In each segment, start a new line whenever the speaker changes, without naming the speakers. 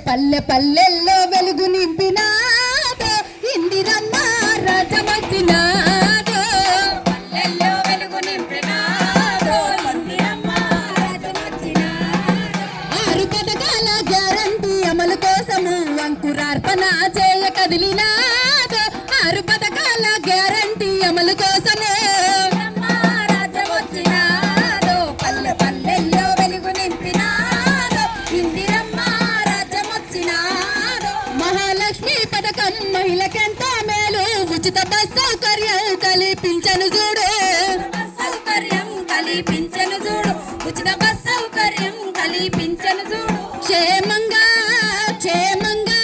పల్లె పల్లెల్లో వెలుగు నింపినాదో ఇందిరమ్మ రాజమచ్చినాదో పల్లెల్లో వెలుగు నింపినాదో ఇందిరమ్మ రాజమచ్చినాదో 6 పథకాల గ్యారంటీ అమలు కోసము అంకురార్పణ చేయ కదిలినాదో 6 పథకాల గ్యారంటీ అమలు కోసము మహిళకెంతో మేలు ఉచిత బస్ సౌకర్యం కల్పించను చూడు ఉచిత బస్ సౌకర్యం కల్పించను చూడు క్షేమంగా క్షేమంగా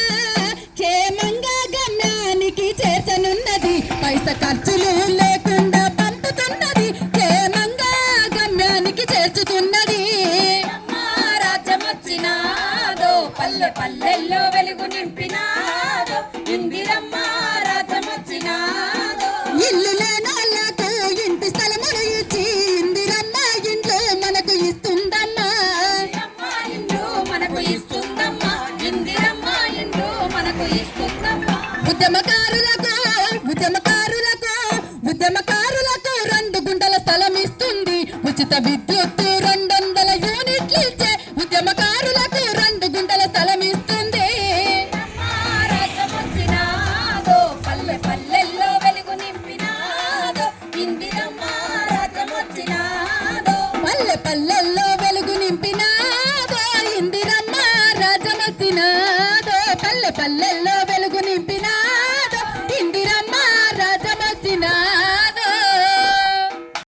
క్షేమంగా గమ్యానికి చేర్చనున్నది పైస ఖర్చులు లేకుండా పంపుతున్నది క్షేమంగా గమ్యానికి చేర్చుతున్నది రాజ్యం వచ్చినాదో పల్లె పల్లెల్లో వెలుగు నింపినాదో ఇందిరమ్మ రాజ్యం వచ్చినాదో ఇల్లు లేనోళ్ళకు ఇంటి స్థలములు ఇచ్చి ఇందిరమ్మ ఇంట్లో మనకు ఇస్తుందమ్మా ఇంట్లో మనకు ఇస్తుందమ్మా ఇందిరమ్మ ఇంట్లో మనకు ఇస్తుందమ్మా ఉద్యమకారులకు 2 గుంటల స్థలం ఇస్తుంది ఉచిత విద్యుత్తు 200 యూనిట్లు ఇచ్చే ఉద్యమకారులకు 2 గుంటల స్థలం ఇస్తుంది పల్లె పల్లెల్లో వెలుగు నింపినాదో ఇందిరమ్మ రాజ్యం వచ్చినాదో పల్లె పల్లెల్లో